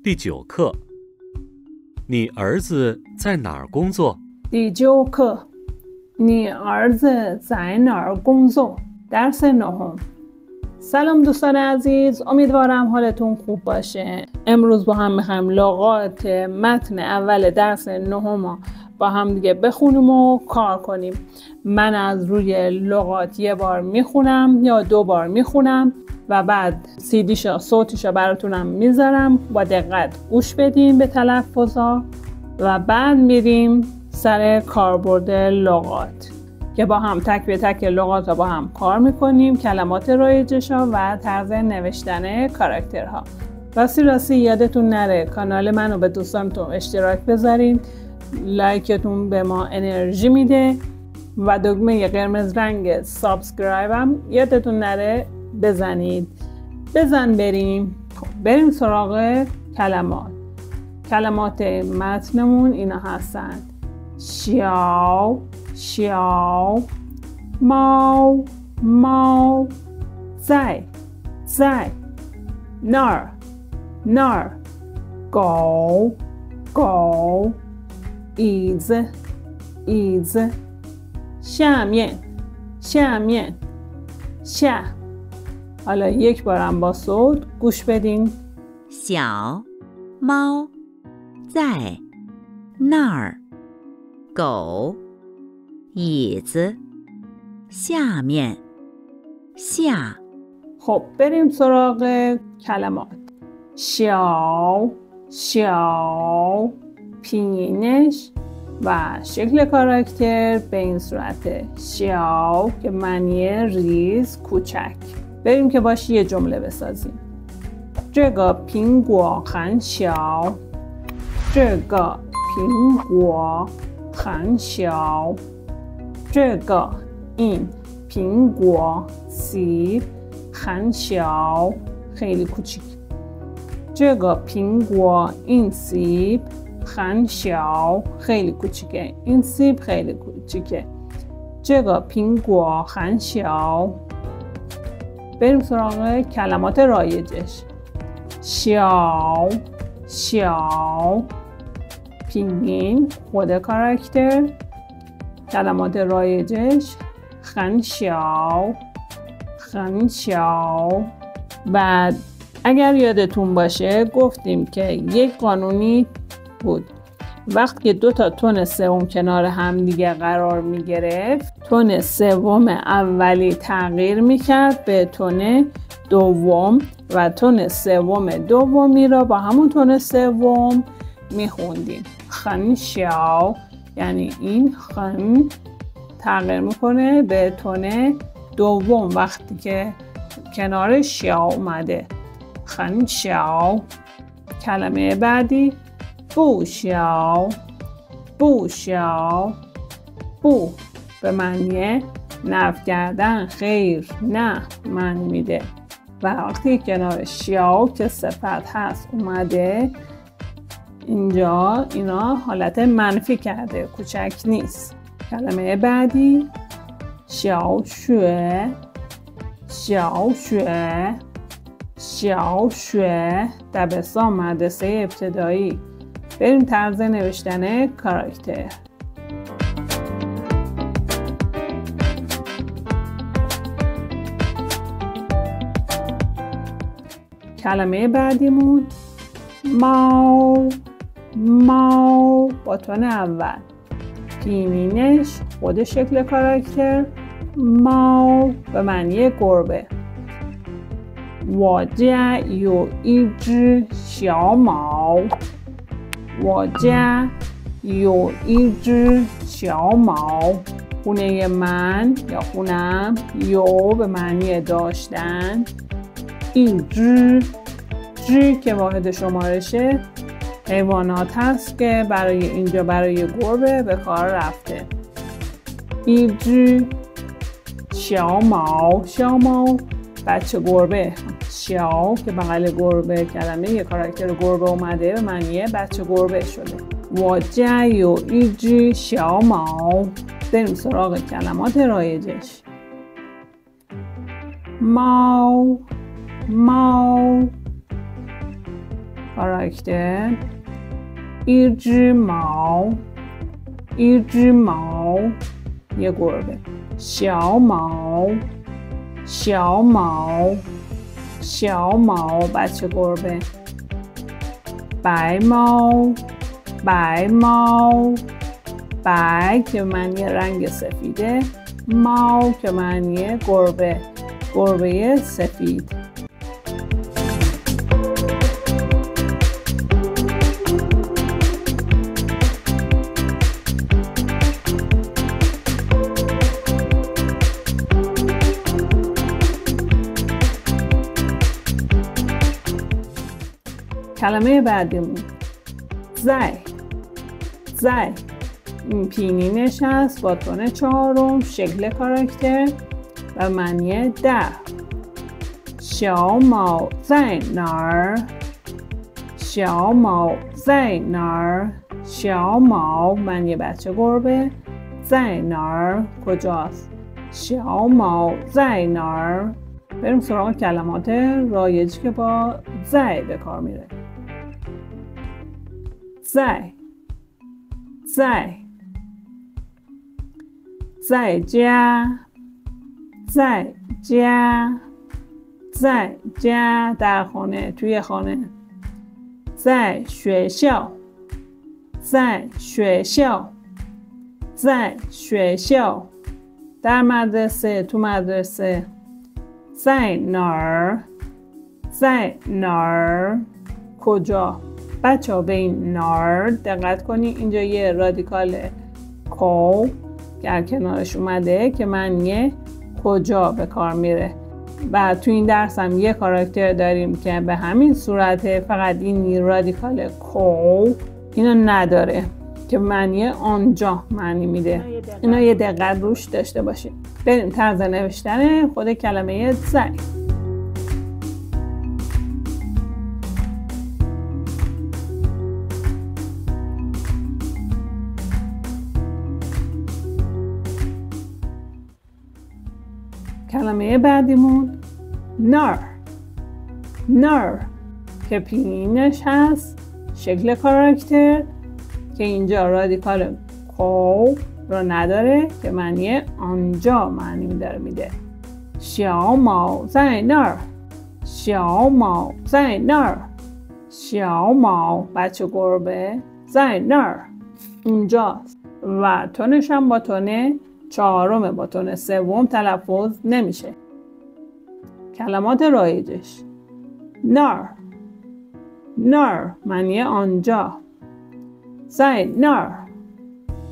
第9课，你儿子在哪儿工作？第9课，你儿子在哪儿工作؟ درس 9. سلام دوستان عزیز، امیدوارم حالتون خوب باشه. امروز با هم میخوایم لغات متن اول درس 9 با هم دیگه بخونیم و کار کنیم. من از روی لغات یه بار میخونم یا 2 بار میخونم و بعد سیدیشو صوتیشو براتونم میذارم. با دقت گوش بدین به تلفظا و بعد میریم سر کاربرد لغات که با هم تک به تک لغات رو با هم کار میکنیم، کلمات رایجشا و طرز نوشتن کاراکترها. راستی یادتون نره کانال منو به دوستانتون اشتراک بذارین. لایکتون به ما انرژی میده و دکمه قرمز رنگ سابسکرایب هم یادتون نره بزنید. بریم سراغ کلمات متنمون اینا هستند: شیاو شیاو، ماو ماو، زای زای، نار نار، گو گو، ایز ایز، شامین شامین، شا. حالا یک بارم با صوت گوش بدین. 小猫在那儿，狗椅子下面下。 خب بریم سراغ کلمات. شیاو شیاو، پینینش و شکل کاراکتر به این صورته: شیاو که معنی ریز کوچک. بریم که باش یه جمله بسازیم. 这个苹果很小，这个苹果很小，这个این苹果سیب很小خیلی کوچیک. 这个苹果این سیب很小خیلی کوچیکه. این سیب خیلی کوچیکه. 这个苹果很小. بریم سراغ کلمات رایجش. 小小، پینگین خود کاراکتر. کلمات رایجش: 很小很小. بعد اگر یادتون باشه گفتیم که یک قانونی بود وقتی که 2 تا تون سوم کنار هم دیگه قرار می گرفت، تون سوم اولی تغییر می کرد به تون دوم و تون سوم دومی را با همون تون سوم می خوندیم. 很小یعنی این خن تغییر میکنه به تون دوم وقتی که کنار شیا اومده. 很小. کلمه بعدی: 不小不小. 不به معنی نفی کردن، خیر، نه معنی میده و وقتی کنار شیاو که صفت هست اومده اینجا اینا حالت منفی کرده، کوچک نیست. کلمه بعدی: 小学小学小学، دبستان، مدرسه ابتدایی. بریم طرز نوشتن کاراکتر. کلمه بعدیمون ماو ماو با تون اول. پینینش خود شکل کاراکتر ماو به معنی گربه. 我家有一只小猫，我家有一只小猫. خونه من یا خونم، یو به معنی داشتن، این جی که واحد شمارشه حیوانات هست که اینجا برای گربه به کار رفته. این جی شیاماو بچه گربه. شیاو که بغل گربه کلمه یه کاراکتر گربه اومده به معنی بچه گربه شده. 我家有一只小猫. بریم سراغ کلمات رایجش. ماو ماو. کاراکتر 一只猫 一只猫 یه گربه 小猫 小猫 小猫 بچه گربه 白猫 白猫 白که معنی رنگ سفیده ماو که معنی گربه گربه سفید کلمه بعدیمون زی زی این پینینش هست با تون چهارم شکل کاراکتر و معنی در 小猫在哪儿 小猫在哪儿 小猫معنی بچه گربه 在哪儿 کجاست 小猫在哪儿 بریم سراغ کلمات رایجی که با زی به کار میره زی زی 在家在家在家در خانه توی خانه 在学校在学校在学校در مدرسه تو مدرسه 在哪儿在哪儿کجا بچه ها به این نار دقت کنی اینجا یه رادیکال کو در کنارش اومده که معنی کجا به کار میره و تو این درس هم یه کاراکتر داریم که به همین صورته فقط این رادیکال کو اینو نداره که معنی آنجا معنی میده اینا یه دقت روش داشته باشید بریم طرز نوشتن خود کلمه زی کلمه بعدیمون نار نار که پینینش هست شکل کاراکتر که اینجا رادیکال کو رو نداره که معنی آنجا معنی داره میده 小猫在那儿小猫在那儿小猫بچه گربه 在那儿اونجاست و تونش هم با تونه چهارم با تون سوم تلفظ نمیشه کلمات رایجش نار نار معنی آنجا 在那儿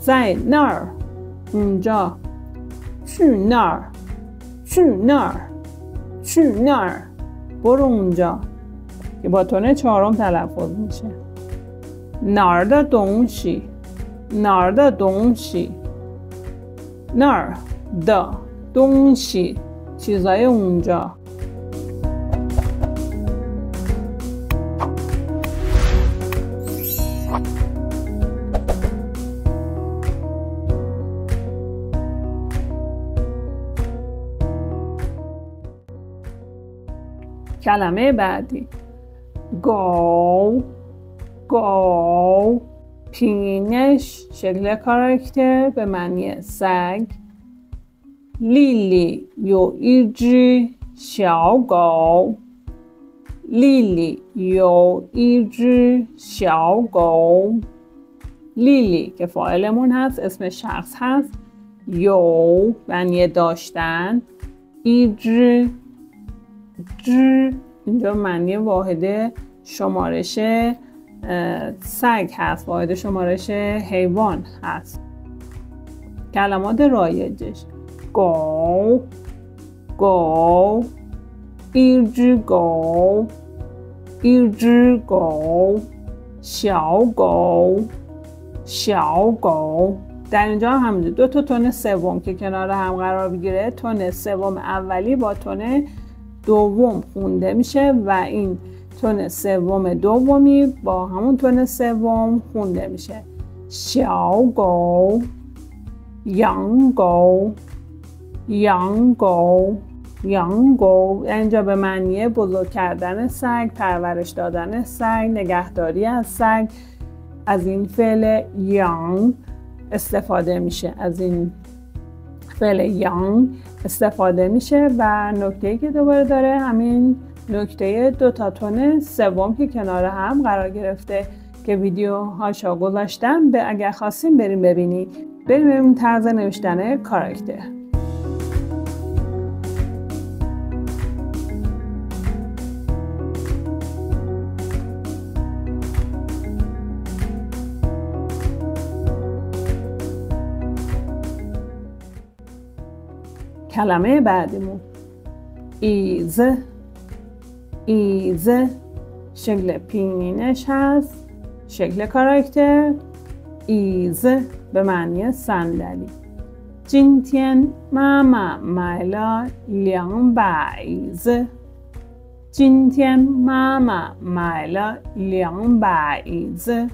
在那儿اونجا 去那儿去那儿去那儿برو اونجا که با تون چهارم تلفظ میشه 哪儿的东西哪儿的东西那儿的东西 چیزای اونجا کلمه بعدی گو گو پینینش شکل کاراکتر به معنی سگ 丽丽有一只小狗丽丽有一只小狗لیلی که فاعلمون هست اسم شخص هست یو معنی داشتن ایجر جر اینجا معنی واحد شمارش سگ هست واحد شمارش حیوان هست کلمات رایجش گو گو 一只狗一只狗小狗小狗در اینجا هم دو تا تون سوم که کنار هم قرار بگیره تون سوم اولی با تون دوم خونده میشه و این تون سوم دومی با همون تون سوم خونده میشه 小狗 养狗养狗 یانگو اینجا به معنی بزرگ کردن سگ، پرورش دادن سگ، نگهداری از سگ. از این فعل یانگ استفاده میشه، از این فعل یانگ استفاده میشه. و نکته‌ای که دوباره داره همین نکته دو تا تون سوم که کنار هم قرار گرفته که ویدیو هاشو گذاشتم، اگر خواستین بریم ببینید. بریم طرز نوشتن کاراکتر. کلمه بعدیمون ایز شکل پینینش هست. شکل کاراکتر ایز به معنی صندلی. 今天妈妈买了2把椅子。今天妈妈买了2把椅子。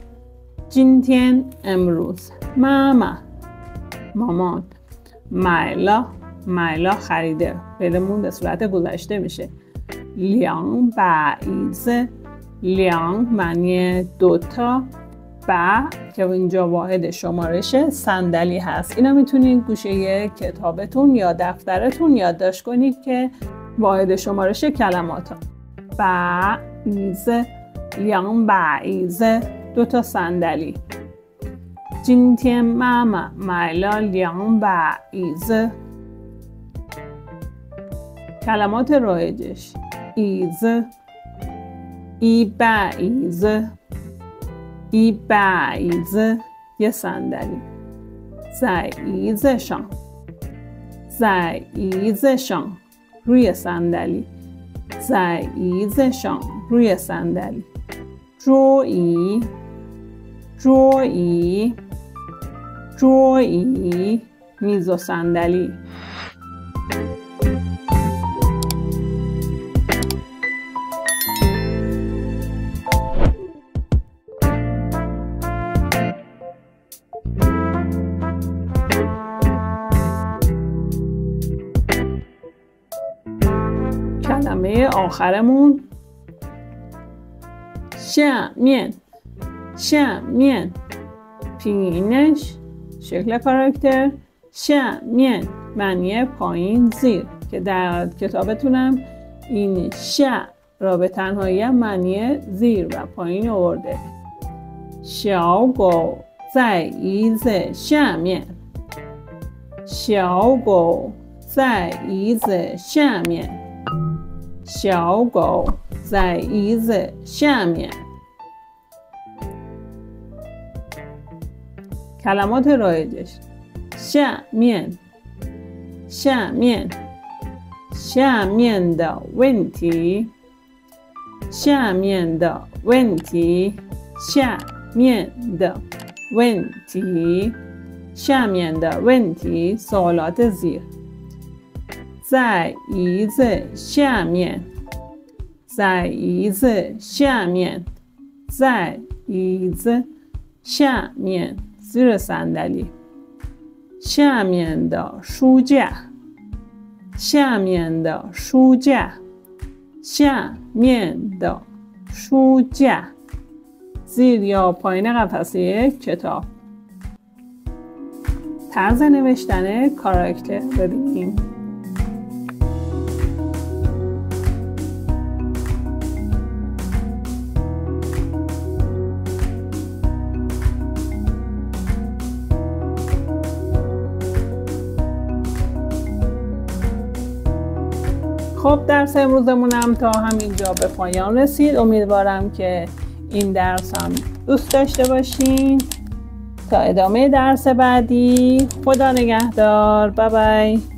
今天امروز مامان مایلا خریده، فعلمون به صورت گذشته میشه. 2把椅子 2 معنی دوتا، با که اینجا واحد شمارش صندلی هست. اینا میتونید گوشه کتابتون یا دفترتون یادداشت کنید که واحد شمارش کلمات ها. با ایز 2把椅子 دوتا صندلی. 今天妈妈买了2把椅子. کلمات رایجش ایز ای با ایز یه صندلی. زاییزشان روی صندلی. روی صندلی. جویی میز و صندلی. کلمه آخرمون شمین پینینش شکل کاراکتر شمین معنی پایین زیر که در کتابتونم این را به تنهایی معنی زیر و پایین آورده. 小狗在椅子下面。小狗在椅子下面。小狗在椅子下面. کلمات رایجش下面的问题下面的问题下面的问题 سوالات زیر. 在椅子下面在椅子下面زیر صندلی.下面的书架下面的书架زیر یا پایین قفسه کتاب. طرز نوشتن کاراکتر ببینیم. خب درس امروزمونم تا همینجا به پایان رسید. امیدوارم که این درس هم دوست داشته باشین. تا ادامه درس بعدی خدا نگهدار. بای بای.